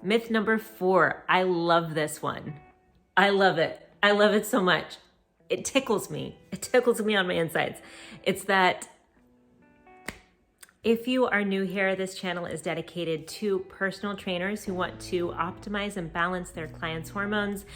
Myth number 4. I love this one. I love it. I love it so much. It tickles me. It tickles me on my insides. It's that if you are new here, this channel is dedicated to personal trainers who want to optimize and balance their clients' hormones.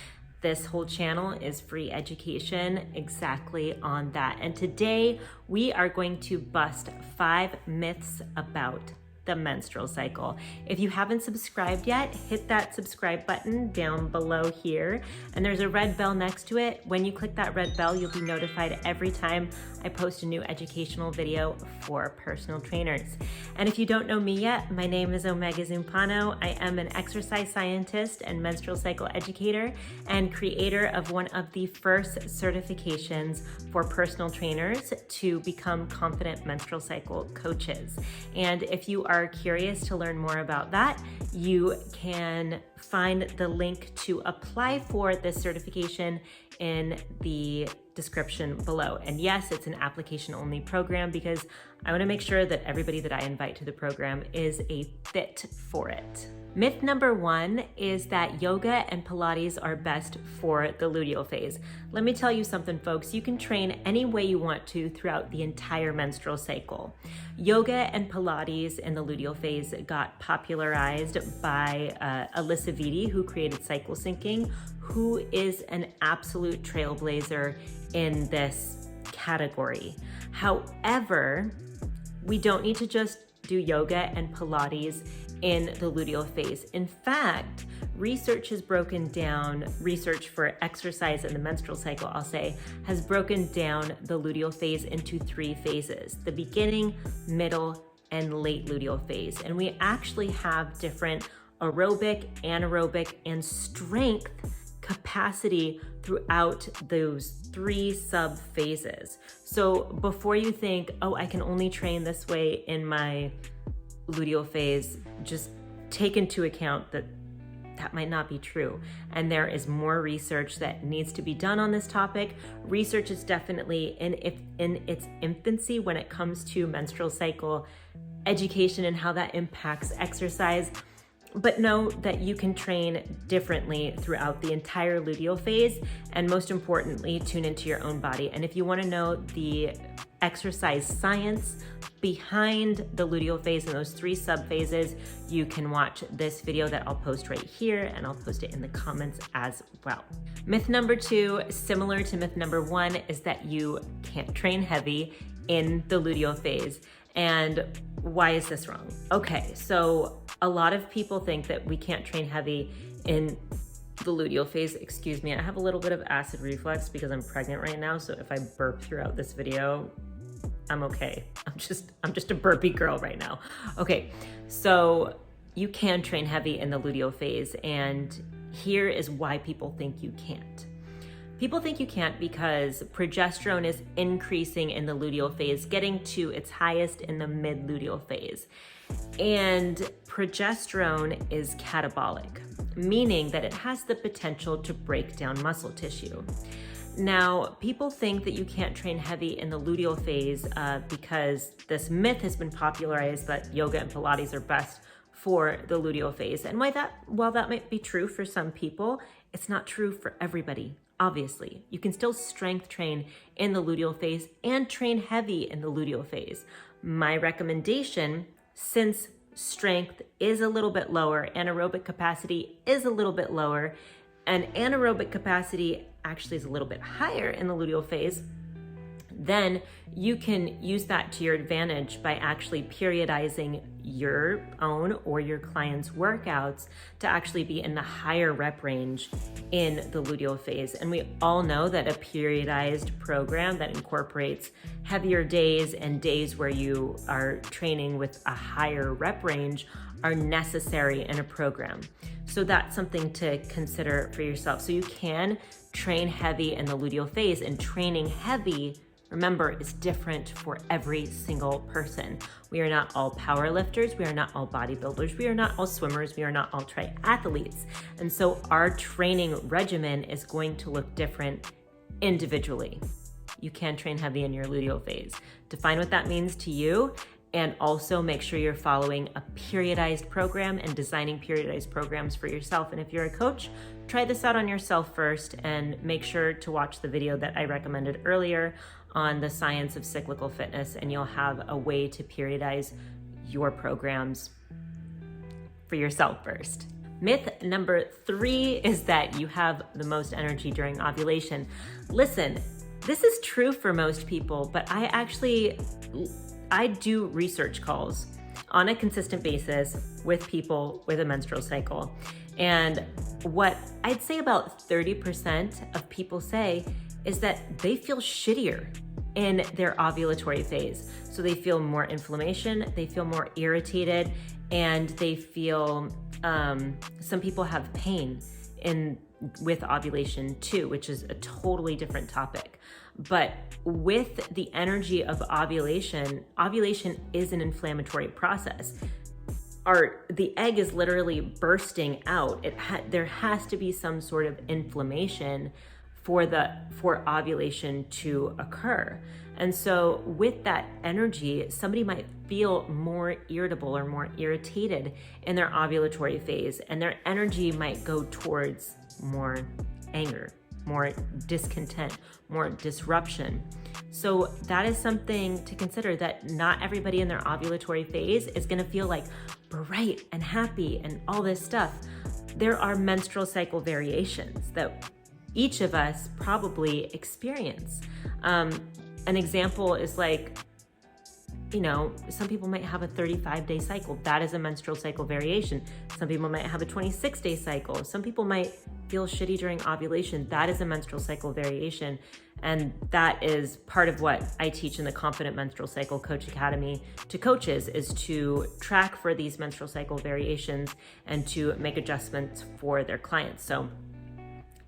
This whole channel is free education exactly on that. And today we are going to bust 5 myths about the menstrual cycle. If you haven't subscribed yet, hit that subscribe button down below here. And there's a red bell next to it. When you click that red bell, you'll be notified every time I post a new educational video for personal trainers. And if you don't know me yet, my name is omegazumpano. I am an exercise scientist and menstrual cycle educator and creator of one of the first certifications for personal trainers to become confident menstrual cycle coaches. And if you are curious to learn more about that, you can find the link to apply for this certification in the description below. And yes, it's an application only program because I want to make sure that everybody that I invite to the program is a fit for it. Myth number 1 is that yoga and Pilates are best for the luteal phase. Let me tell you something, folks. You can train any way you want to throughout the entire menstrual cycle. Yoga and Pilates in the luteal phase got popularized by Alyssa Vitti, who created cyclesyncing, who is an absolute trailblazer in this category. However, we don't need to just do yoga and Pilates in the luteal phase. In fact, research for exercise in the menstrual cycle, I'll say, has broken down the luteal phase into 3 phases: the beginning, middle, and late luteal phase. And we actually have different aerobic, anaerobic, and strength capacity throughout those 3 sub phases. So before you think, oh, I can only train this way in my luteal phase, just take into account that that might not be true. And there is more research that needs to be done on this topic. Research is definitely in its infancy when it comes to menstrual cycle education and how that impacts exercise. But know that you can train differently throughout the entire luteal phase, and most importantly, tune into your own body. And if you want to know the exercise science behind the luteal phase and those 3 sub phases, you can watch this video that I'll post right here, and I'll post it in the comments as well. Myth number 2, similar to myth number 1, is that you can't train heavy in the luteal phase. And why is this wrong? Okay, so a lot of people think that we can't train heavy in the luteal phase. Excuse me, I have a little bit of acid reflux because I'm pregnant right now, so if I burp throughout this video, I'm okay. I'm just a burpy girl right now. Okay, so you can train heavy in the luteal phase, and here is why people think you can't. People think you can't because progesterone is increasing in the luteal phase, getting to its highest in the mid-luteal phase. And progesterone is catabolic, meaning that it has the potential to break down muscle tissue. Now, people think that you can't train heavy in the luteal phase because this myth has been popularized that yoga and Pilates are best for the luteal phase. And while that might be true for some people, it's not true for everybody. Obviously, you can still strength train in the luteal phase and train heavy in the luteal phase. My recommendation, since strength is a little bit lower, anaerobic capacity is a little bit lower, and anaerobic capacity actually is a little bit higher in the luteal phase, then you can use that to your advantage by actually periodizing your own or your client's workouts to actually be in the higher rep range in the luteal phase. And we all know that a periodized program that incorporates heavier days and days where you are training with a higher rep range are necessary in a program. So that's something to consider for yourself. So you can train heavy in the luteal phase, and training heavy, remember, is different for every single person. We are not all power lifters. We are not all bodybuilders. We are not all swimmers. We are not all triathletes. And so our training regimen is going to look different individually. You can train heavy in your luteal phase. Define what that means to you And also make sure you're following a periodized program and designing periodized programs for yourself. And if you're a coach, try this out on yourself first and make sure to watch the video that I recommended earlier on the science of cyclical fitness, and you'll have a way to periodize your programs for yourself first. Myth number 3 is that you have the most energy during ovulation. Listen, this is true for most people, but I do research calls on a consistent basis with people with a menstrual cycle. And what I'd say about 30% of people say is that they feel shittier in their ovulatory phase. So they feel more inflammation, they feel more irritated, and they feel, some people have pain with ovulation too, which is a totally different topic. But with the energy of ovulation is an inflammatory process. The egg is literally bursting out. There has to be some sort of inflammation for ovulation to occur. And so with that energy, somebody might feel more irritable or more irritated in their ovulatory phase, and their energy might go towards more anger, more discontent, more disruption. So that is something to consider, that not everybody in their ovulatory phase is gonna feel like bright and happy and all this stuff. There are menstrual cycle variations that each of us probably experience. An example is like, some people might have a 35-day cycle. That is a menstrual cycle variation. Some people might have a 26-day cycle. Some people might feel shitty during ovulation. That is a menstrual cycle variation. And that is part of what I teach in the Confident Menstrual Cycle Coach Academy to coaches, is to track for these menstrual cycle variations and to make adjustments for their clients. So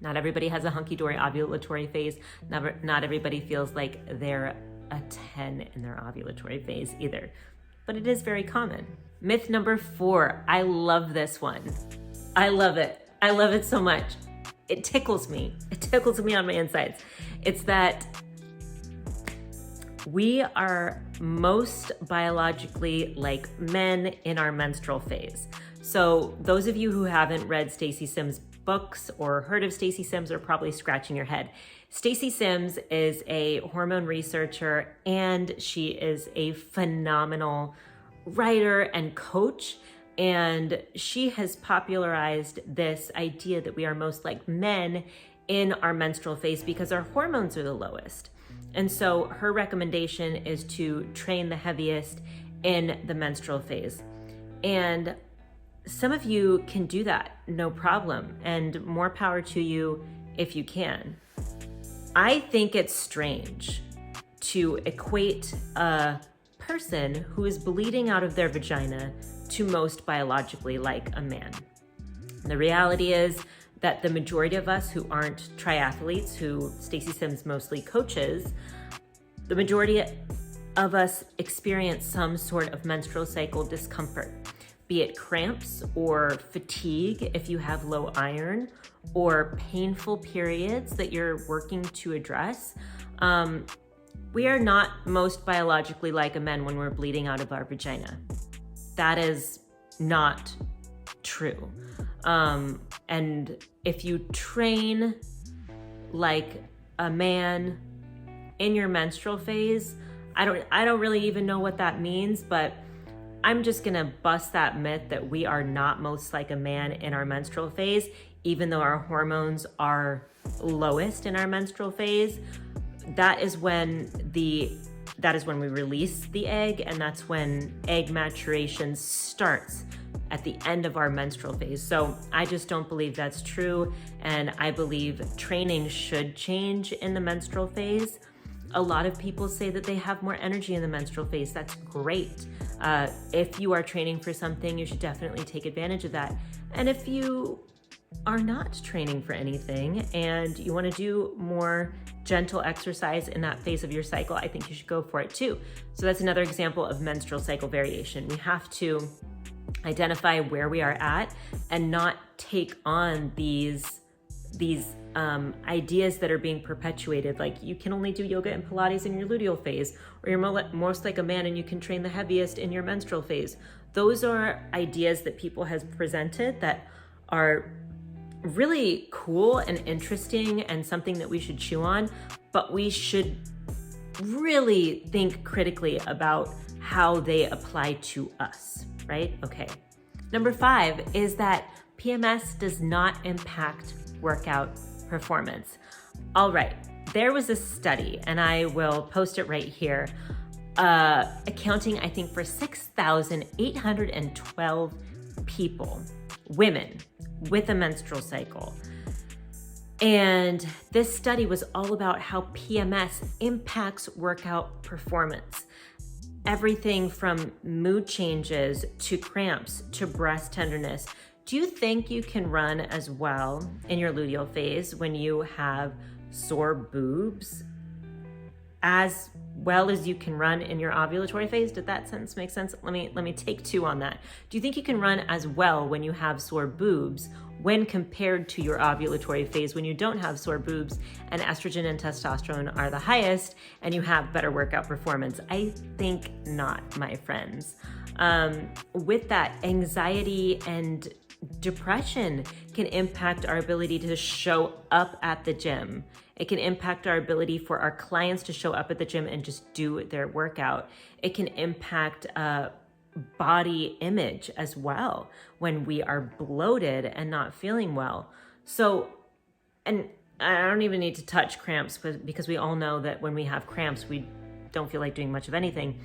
not everybody has a hunky-dory ovulatory phase. Not everybody feels like they're a 10 in their ovulatory phase either, but it is very common. Myth number 4, I love this one. I love it. I love it so much. It tickles me. It tickles me on my insides. It's that we are most biologically like men in our menstrual phase. So those of you who haven't read Stacy Sims' books or heard of Stacy Sims are probably scratching your head. Stacy Sims is a hormone researcher, and she is a phenomenal writer and coach. And she has popularized this idea that we are most like men in our menstrual phase because our hormones are the lowest. And so her recommendation is to train the heaviest in the menstrual phase. And some of you can do that, no problem, and more power to you if you can. I think it's strange to equate a person who is bleeding out of their vagina to most biologically like a man. The reality is that the majority of us who aren't triathletes, who Stacy Sims mostly coaches, the majority of us experience some sort of menstrual cycle discomfort, be it cramps or fatigue if you have low iron, or painful periods that you're working to address. We are not most biologically like a man when we're bleeding out of our vagina. That is not true. And if you train like a man in your menstrual phase, I don't really even know what that means, but I'm just gonna bust that myth that we are not most like a man in our menstrual phase, even though our hormones are lowest in our menstrual phase. That is when we release the egg, and that's when egg maturation starts at the end of our menstrual phase. So I just don't believe that's true, and I believe training should change in the menstrual phase. A lot of people say that they have more energy in the menstrual phase. That's great. If you are training for something, you should definitely take advantage of that. And if you are not training for anything and you want to do more gentle exercise in that phase of your cycle, I think you should go for it too. So that's another example of menstrual cycle variation. We have to identify where we are at and not take on these ideas that are being perpetuated, like you can only do yoga and Pilates in your luteal phase, or you're most like a man and you can train the heaviest in your menstrual phase. Those are ideas that people have presented that are really cool and interesting and something that we should chew on, but we should really think critically about how they apply to us, right? Okay. Number 5 is that PMS does not impact workout performance. All right, there was a study, and I will post it right here, accounting, I think, for 6,812 people, women with a menstrual cycle. And this study was all about how PMS impacts workout performance. Everything from mood changes to cramps to breast tenderness. Do you think you can run as well in your luteal phase when you have sore boobs as well as you can run in your ovulatory phase? Did that sentence make sense? Let me take 2 on that. Do you think you can run as well when you have sore boobs when compared to your ovulatory phase when you don't have sore boobs and estrogen and testosterone are the highest and you have better workout performance? I think not, my friends. With that, anxiety and depression can impact our ability to show up at the gym. It can impact our ability for our clients to show up at the gym and just do their workout. It can impact body image as well when we are bloated and not feeling well. So, and I don't even need to touch cramps because we all know that when we have cramps, we don't feel like doing much of anything.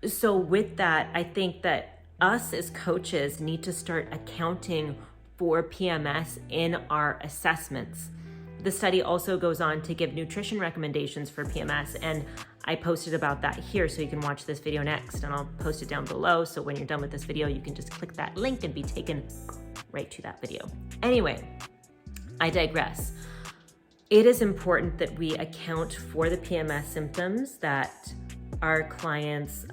So with that, I think that us as coaches need to start accounting for PMS in our assessments. The study also goes on to give nutrition recommendations for PMS, and I posted about that here, so you can watch this video next, and I'll post it down below, so when you're done with this video, you can just click that link and be taken right to that video. Anyway, I digress. It is important that we account for the PMS symptoms that our clients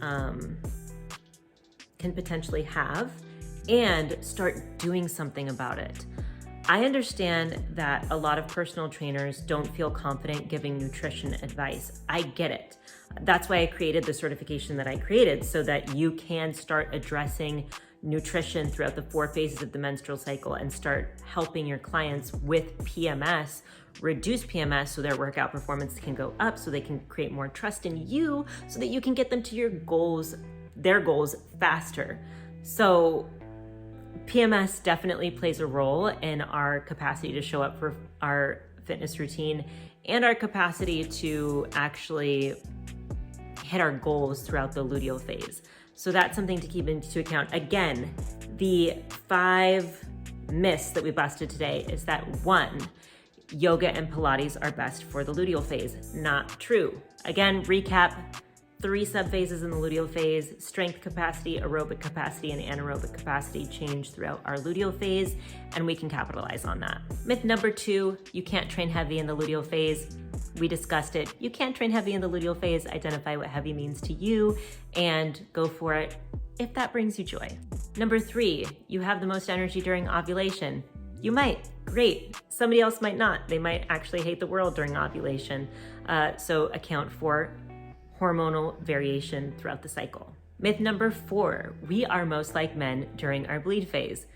can potentially have and start doing something about it. I understand that a lot of personal trainers don't feel confident giving nutrition advice. I get it. That's why I created the certification that I created, so that you can start addressing nutrition throughout the 4 phases of the menstrual cycle and start helping your clients with PMS reduce PMS so their workout performance can go up, so they can create more trust in you, so that you can get them to their goals faster. So PMS definitely plays a role in our capacity to show up for our fitness routine and our capacity to actually hit our goals throughout the luteal phase. So that's something to keep into account. Again, the 5 myths that we busted today is that 1, yoga and Pilates are best for the luteal phase. Not true. Again, recap. 3 subphases in the luteal phase: strength capacity, aerobic capacity, and anaerobic capacity change throughout our luteal phase, and we can capitalize on that. Myth number 2, you can't train heavy in the luteal phase. We discussed it. You can't train heavy in the luteal phase. Identify what heavy means to you and go for it if that brings you joy. Number 3, you have the most energy during ovulation. You might. Great. Somebody else might not. They might actually hate the world during ovulation. So account for hormonal variation throughout the cycle. Myth number 4, we are most like men during our bleed phase.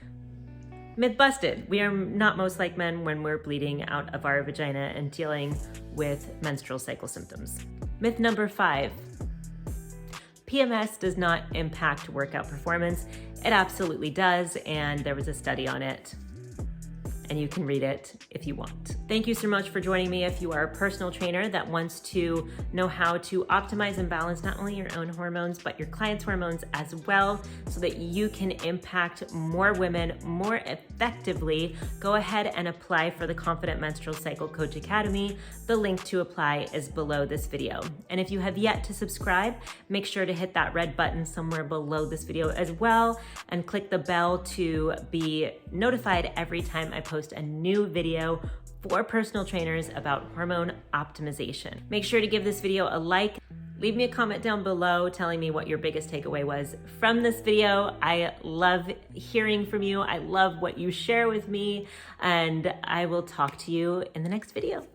Myth busted. We are not most like men when we're bleeding out of our vagina and dealing with menstrual cycle symptoms. Myth number 5, PMS does not impact workout performance. It absolutely does, and there was a study on it, and you can read it if you want. Thank you so much for joining me. If you are a personal trainer that wants to know how to optimize and balance not only your own hormones, but your clients' hormones as well, so that you can impact more women more effectively, go ahead and apply for the Confident Menstrual Cycle Coach Academy. The link to apply is below this video. And if you have yet to subscribe, make sure to hit that red button somewhere below this video as well, and click the bell to be notified every time I post a new video for personal trainers about hormone optimization. Make sure to give this video a like Leave me a comment down below telling me what your biggest takeaway was from this video. I love hearing from you. I love what you share with me, and I will talk to you in the next video.